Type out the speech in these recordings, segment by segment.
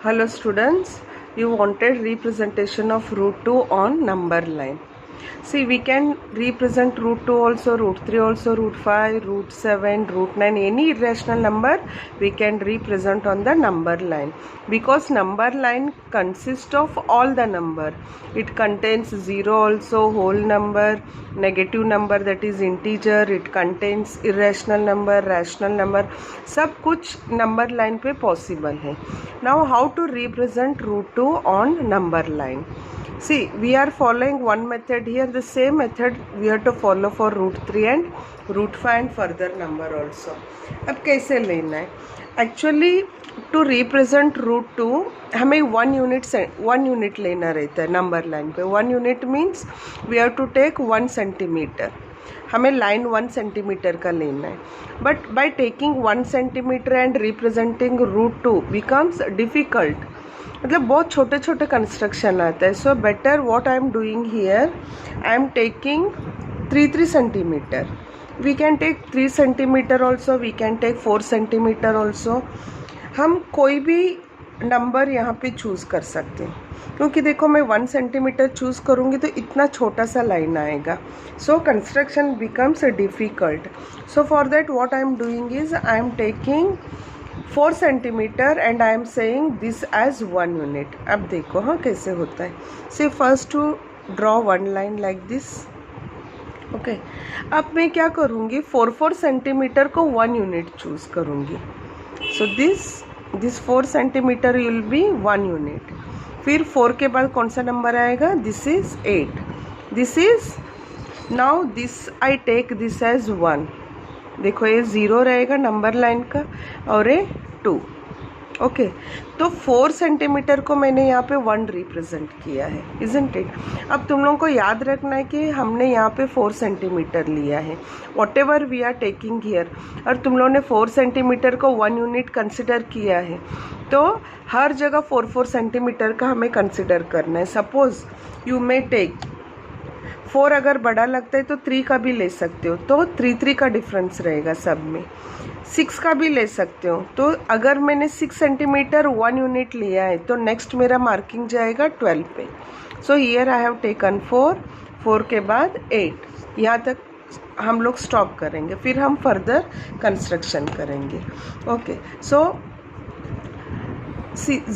Hello students, you wanted representation of root 2 on number line. See, we can represent root 2 also, root 3 also, root 5, root 7, root 9, any irrational number we can represent on the number line. Because number line consists of all the number. It contains 0 also, whole number, negative number that is integer, it contains irrational number, rational number, सब कुछ number line पे possible है. Now how to represent root 2 on number line? See, we are following one method here. The same method we have to follow for root 3 and root 5 and further number also. अब कैसे लेना है? Actually, to represent root 2, हमें 1 unit लेना रहता है number line पे. 1 unit means we have to take 1 centimeter. हमें लाइन 1 सेंटीमीटर का लेना है. But by taking 1 centimetre and representing root 2 becomes difficult. मतलब बहुत छोटे छोटे कंस्ट्रक्शन आता है. So better what I am doing here, I am taking 3 centimetre. We can take 3 centimetre also, we can take 4 centimetre also. हम कोई भी number यहाँ पे चूज़ कर सकते हैं, क्योंकि देखो मैं 1 सेंटीमीटर चूज़ करूँगी तो इतना छोटा सा लाइन आएगा. So construction becomes difficult. So for that what I am doing is I am taking 4 centimetre and I am saying this as 1 unit. अब देखो हाँ कैसे होता है. See first to draw 1 line like this. Okay, अब मैं क्या करूँगी, 4 सेंटीमीटर को 1 यूनिट चूज़ करूँगी. So this 4 centimetre will be 1 unit. फिर 4 के बाद कौन सा नंबर आएगा, this is 8. This is now this I take this as 1. देखो ये 0 रहेगा नंबर लाइन का और ये 2. ओके, तो 4 सेंटीमीटर को मैंने यहाँ पे 1 रिप्रेजेंट किया है, इजंट इट. अब तुम लोगों को याद रखना है कि हमने यहाँ पे 4 सेंटीमीटर लिया है, whatever we are taking here. और तुम लोगों ने 4 सेंटीमीटर को 1 यूनिट कंसिडर किया है, तो हर जगह 4 सेंटीमीटर का हमें कंसिडर करना है. सपोज यू मे टेक 4, अगर बड़ा लगता है तो 3 का भी ले सकते हो, तो 3 का डिफरेंस रहेगा सब में. 6 का भी ले सकते हो. तो अगर मैंने 6 सेंटीमीटर 1 यूनिट लिया है तो नेक्स्ट मेरा मार्किंग जाएगा 12 पे. So here I have taken 4 के बाद 8. यहाँ तक हम लोग स्टॉप करेंगे, फिर हम फर्दर कंस्ट्रक्शन करेंगे. Okay, so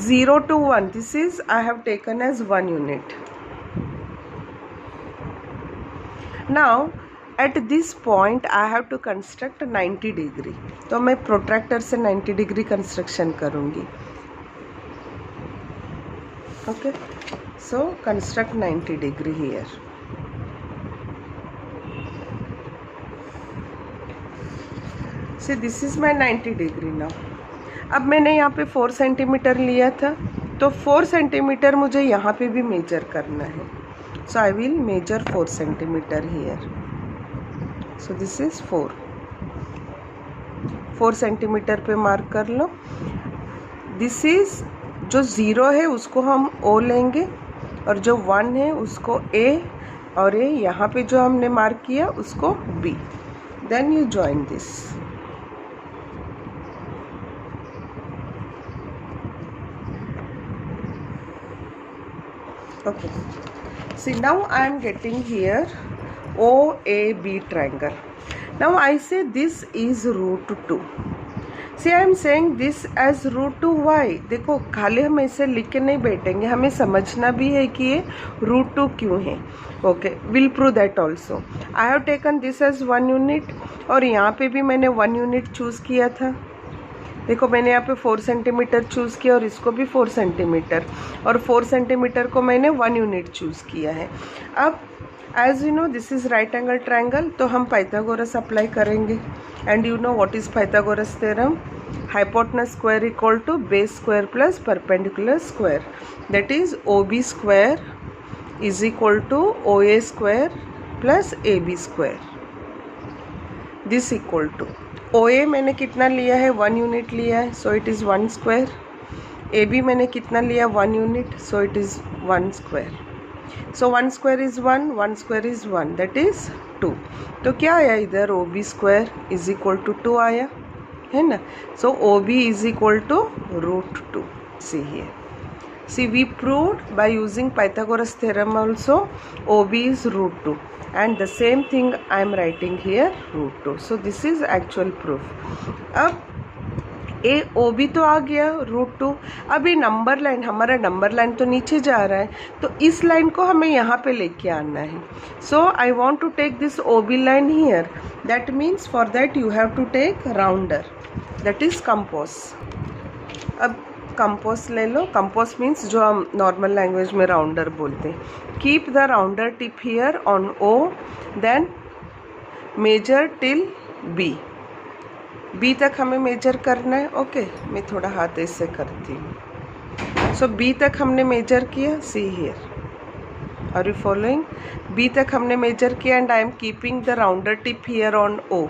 0 to 1, this is I have taken as 1 unit. Now at this point I have to construct 90 degree. तो मैं प्रोट्रैक्टर से 90 डिग्री कंस्ट्रक्शन करूँगी. Okay, so construct 90 degree here. See this is my 90 degree. Now अब मैंने यहाँ पे 4 centimetre लिया था, तो 4 सेंटीमीटर मुझे यहाँ पे भी मेजर करना है. So I will measure 4 centimeter here. So this is 4 centimetre पे मार्क कर लो. दिस इज जो 0 है उसको हम O लेंगे और जो 1 है उसको A, और ये यहाँ पे जो हमने मार्क किया उसको B. Then you join this. Okay. See, now I am getting here OAB triangle. Now I say this is root 2. See, I am saying this as root 2. Why? देखो खाली हम ऐसे लिख के नहीं बैठेंगे, हमें समझना भी है कि ये root 2 क्यों है. Okay, we'll prove that also. I have taken this as 1 unit और यहाँ पे भी मैंने 1 यूनिट चूज़ किया था. देखो मैंने यहाँ पे 4 सेंटीमीटर चूज़ किया और इसको भी 4 सेंटीमीटर, और 4 सेंटीमीटर को मैंने 1 यूनिट चूज़ किया है. अब as you know this is right angle triangle, तो हम पाइथागोरस अप्लाई करेंगे. And you know what is Pythagoras theorem, hypotenuse square equal to base square plus perpendicular square. That is OB square is equal to OA square plus AB square. This equal to OA मैंने कितना लिया है, 1 unit लिया है, so it is 1 square. AB मैंने कितना लिया, 1 unit, so it is 1 square. So 1 square is 1, 1 square is 1, that is 2. तो क्या आया इधर, OB square is equal to 2 आया, है ना. So OB is equal to root 2. See here. See, we proved by using Pythagoras theorem also OB is root 2, and the same thing I am writing here, root 2. So this is actual proof. अब ए O B तो आ गया root 2. अब ये number line, हमारा number line तो नीचे जा रहा है, तो इस लाइन को हमें यहाँ पे लेके आना है. So I want to take this O B line here. That means for that you have to take rounder, that is compass. अब कंपोस ले लो. कंपोस मीन्स जो हम नॉर्मल लैंग्वेज में राउंडर बोलते हैं. Keep the rounder tip here on O, then measure till B. B तक हमें मेजर करना है. ओके, मैं थोड़ा हाथ ऐसे करती हूँ. सो बी तक हमने मेजर किया. See here, are you following? B तक हमने मेजर किया and I am keeping the rounder tip here on O,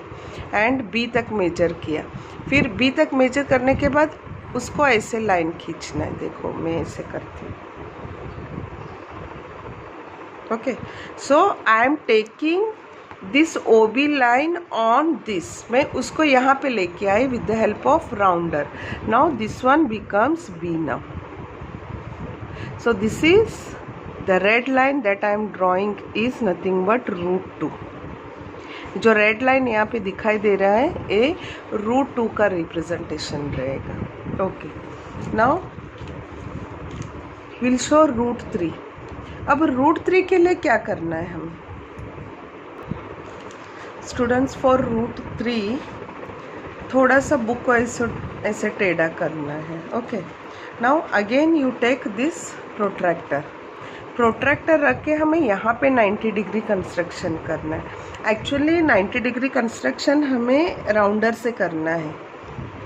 and B तक मेजर किया. फिर बी तक मेजर करने के बाद उसको ऐसे लाइन खींचना है. देखो मैं ऐसे करती हूँ. Okay, so I am taking this O B line on this. मैं उसको यहाँ पे लेके आई with the help of rounder. Now this one becomes B now. So this is the red line that I am drawing is nothing but root 2. जो red line यहाँ पे दिखाई दे रहा है ये रूट 2 का रिप्रेजेंटेशन रहेगा. Okay, now will show root 3. अब रूट 3 के लिए क्या करना है हम स्टूडेंट्स? फॉर रूट 3 थोड़ा सा बुक को ऐसे टेढ़ा करना है. Okay, now again you take this protractor. Protractor रख के हमें यहाँ पे 90 डिग्री कंस्ट्रक्शन करना है. एक्चुअली 90 डिग्री कंस्ट्रक्शन हमें राउंडर से करना है.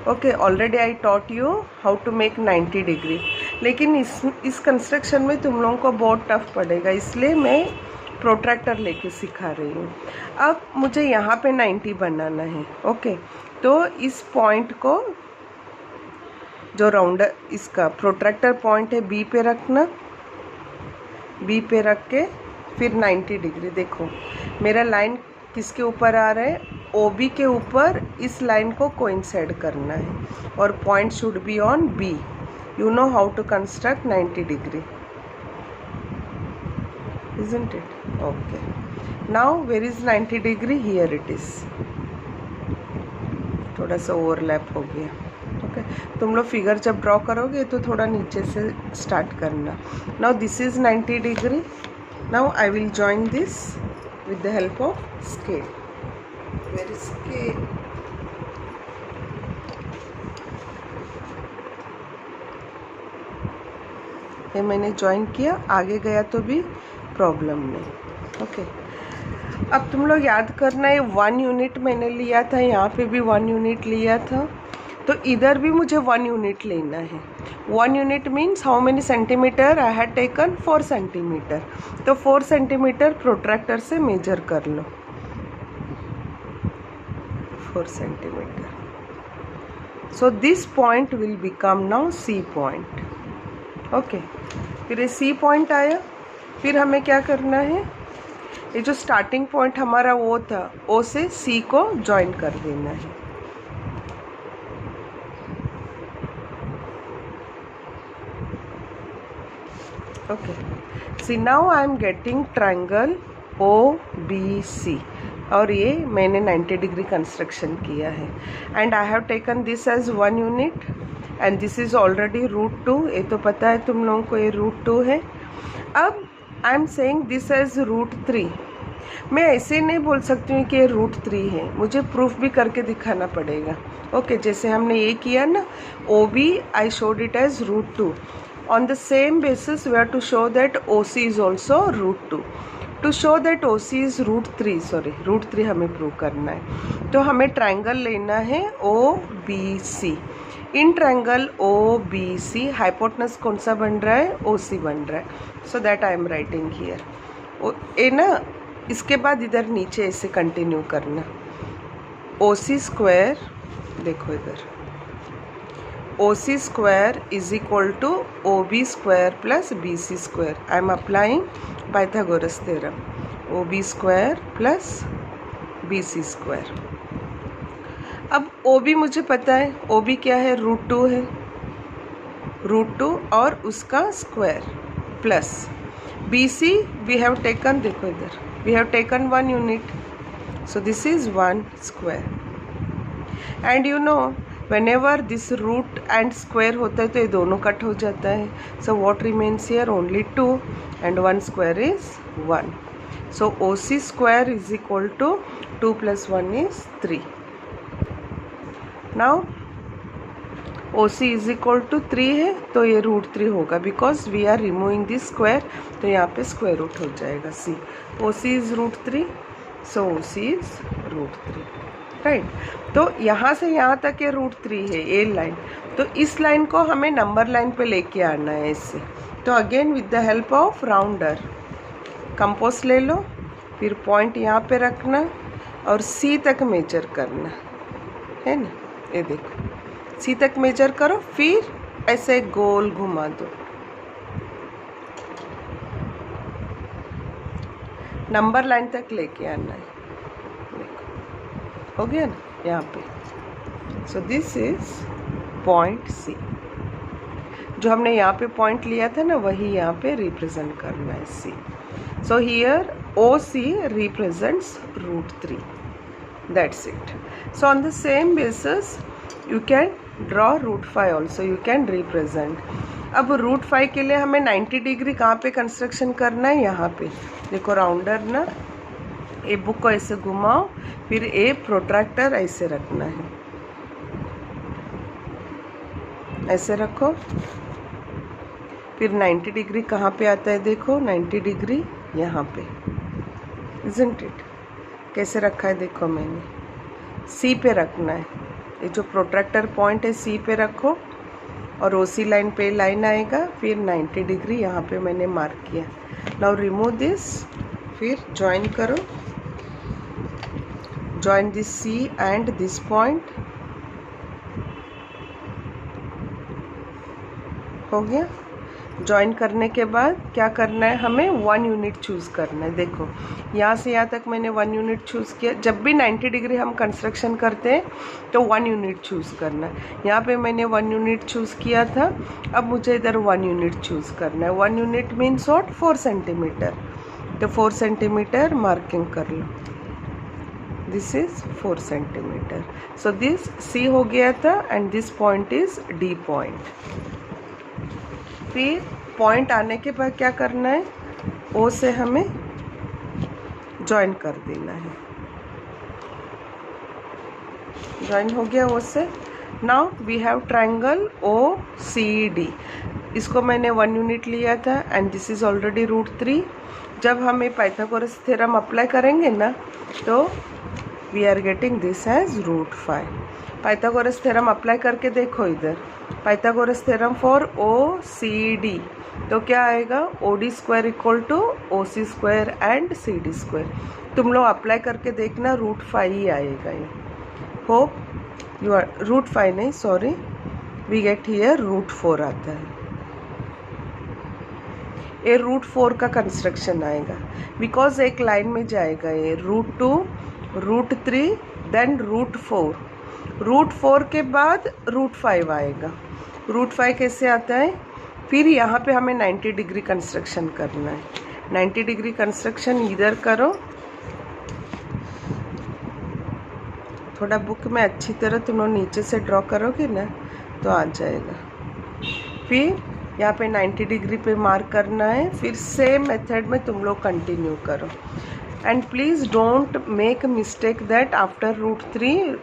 Okay, already I taught you how to make 90 degree. लेकिन इस कंस्ट्रक्शन में तुम लोगों को बहुत टफ पड़ेगा, इसलिए मैं प्रोट्रैक्टर लेके सिखा रही हूँ. अब मुझे यहाँ पे 90 बनाना है. ओके, तो इस पॉइंट को जो राउंडर इसका प्रोट्रैक्टर पॉइंट है बी पे रखना. बी पे रख के फिर 90 डिग्री. देखो मेरा लाइन किसके ऊपर आ रहा है? ओ बी के ऊपर. इस लाइन को कोइंसाइड करना है और point should be on B. You know how to construct 90 degree, isn't it? Okay, now where is 90 degree? Here it is. थोड़ा सा ओवरलैप हो गया. ओके, तुम लोग फिगर जब ड्रॉ करोगे तो थोड़ा नीचे से स्टार्ट करना. Now this is 90 degree. Now I will join this with the help of scale. Where is scale? ये मैंने ज्वाइन किया. आगे गया तो भी प्रॉब्लम नहीं. ओके, अब तुम लोग याद करना है 1 यूनिट मैंने लिया था, यहाँ पे भी 1 यूनिट लिया था, तो इधर भी मुझे 1 यूनिट लेना है. 1 unit means how many centimetre I had taken? 4 centimetre. तो 4 सेंटीमीटर प्रोट्रैक्टर से मेजर कर लो. 4 centimetre. So this point will become now C point. Okay, फिर ये सी पॉइंट आया. फिर हमें क्या करना है? ये जो स्टार्टिंग पॉइंट हमारा वो था, ओ से सी को ज्वाइन कर देना है. Okay, see now I am getting triangle O B C. और ये मैंने 90 डिग्री कंस्ट्रक्शन किया है. And I have taken this as 1 unit and this is already root 2. ये तो पता है तुम लोगों को, ये रूट 2 है. अब I am saying this as root 3. मैं ऐसे नहीं बोल सकती हूँ कि ये रूट 3 है, मुझे प्रूफ भी करके दिखाना पड़ेगा. ओके, जैसे हमने ये किया ना, O B I showed it as root 2. On the same basis we have to show that O C is also root 2. To show that O C is root 3, sorry root 3 हमें prove करना है. तो हमें triangle लेना है O B C. In triangle O B C hypotenuse कौन सा बन रहा है? ओ सी बन रहा है. So that I am writing here. ए ना, इसके बाद इधर नीचे ऐसे कंटिन्यू करना. ओ सी स्क्वायर, देखो इधर, O C square is equal to O B square plus B C square. I am applying Pythagoras theorem. O B square plus B C square. अब ओ बी मुझे पता है, ओ बी क्या है? Root 2 है. √2 और उसका square plus BC we have taken, देखो इधर we have taken 1 unit, so this is 1 square. And you know whenever this root and square होता है तो ये दोनों कट हो जाता है. So what remains here? Only 2 and 1 square is 1. So OC square is equal to 2 plus 1 is 3. Now OC is equal to 3 है तो ये √3 होगा because we are removing this square, तो यहाँ पे square root हो जाएगा. C OC is √3, so OC is √3. Right. तो यहाँ से यहाँ तक ये √3 है ए लाइन, तो इस लाइन को हमें नंबर लाइन पे लेके आना है इससे. तो again with the help of rounder compost ले लो, फिर पॉइंट यहाँ पे रखना और सी तक मेजर करना है ना. ये देखो सी तक मेजर करो, फिर ऐसे गोल घुमा दो. नंबर लाइन तक लेके आना है. हो गया ना यहाँ पे. So this is point C. जो हमने यहाँ पे पॉइंट लिया था ना वही यहाँ पे रिप्रेजेंट करना है C. So here OC represents √3. That's it. So on the same basis you can draw √5 also, you can represent. अब √5 के लिए हमें 90 डिग्री कहाँ पे कंस्ट्रक्शन करना है? यहाँ पे देखो राउंडर ना, ए बुक को ऐसे घुमाओ, फिर ए प्रोट्रैक्टर ऐसे रखना है, ऐसे रखो. फिर 90 डिग्री कहाँ पे आता है? देखो 90 डिग्री यहाँ पे. Isn't it? कैसे रखा है देखो मैंने, सी पे रखना है. ये जो प्रोट्रैक्टर पॉइंट है सी पे रखो और OC लाइन पे लाइन आएगा, फिर 90 डिग्री यहाँ पे मैंने मार्क किया. नाउ रिमूव दिस, फिर ज्वाइन करो. join this C and this point. हो गया. ज्वाइन करने के बाद क्या करना है? हमें 1 यूनिट चूज़ करना है. देखो यहाँ से यहाँ तक मैंने 1 यूनिट चूज़ किया. जब भी 90 डिग्री हम कंस्ट्रक्शन करते हैं तो 1 यूनिट चूज़ करना है. यहाँ पे मैंने 1 यूनिट चूज़ किया था, अब मुझे इधर 1 यूनिट चूज़ करना है. 1 यूनिट मीन्स व्हाट? 4 सेंटीमीटर. तो 4 सेंटीमीटर मार्किंग कर लो. This is 4 centimetre. So this C हो गया था and this point is D point. फिर पॉइंट आने के बाद क्या करना है? O से हमें ज्वाइन कर देना है. ज्वाइन हो गया O से. Now we have triangle OCD. इसको मैंने 1 यूनिट लिया था एंड दिस इज ऑलरेडी √3. जब हमें पाइथागोरस थ्योरम अप्लाई करेंगे ना तो we are getting this as √5. Pythagoras theorem apply करके देखो इधर, पाइथागोरस थ्योरम फॉर OCD, तो क्या आएगा? OD square equal to OC square and CD square. तुम लोग अप्लाई करके देखना, √5 ही आएगा ये. होप यू आर √5 नहीं, सॉरी, वी गेट हियर √4 आता है. ये √4 का कंस्ट्रक्शन आएगा बिकॉज एक लाइन में जाएगा ये √2, √3, देन √4. √4 के बाद √5 आएगा. √5 कैसे आता है? फिर यहाँ पे हमें 90 डिग्री कंस्ट्रक्शन करना है. 90 डिग्री कंस्ट्रक्शन इधर करो. थोड़ा बुक में अच्छी तरह तुम लोग नीचे से ड्रॉ करोगे ना तो आ जाएगा. फिर यहाँ पे 90 डिग्री पे मार्क करना है. फिर सेम मेथड में तुम लोग कंटिन्यू करो. And please don't make mistake that after √3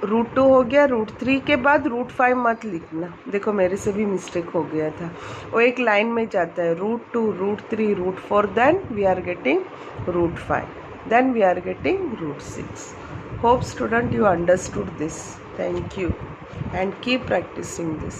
√2 हो गया, √3 के बाद √5 मत लिखना. देखो मेरे से भी मिस्टेक हो गया था. वो एक लाइन में जाता है √2, √3, √4, then we are getting √5, then we are getting √6. Hope student you understood this. Thank you and keep practicing this.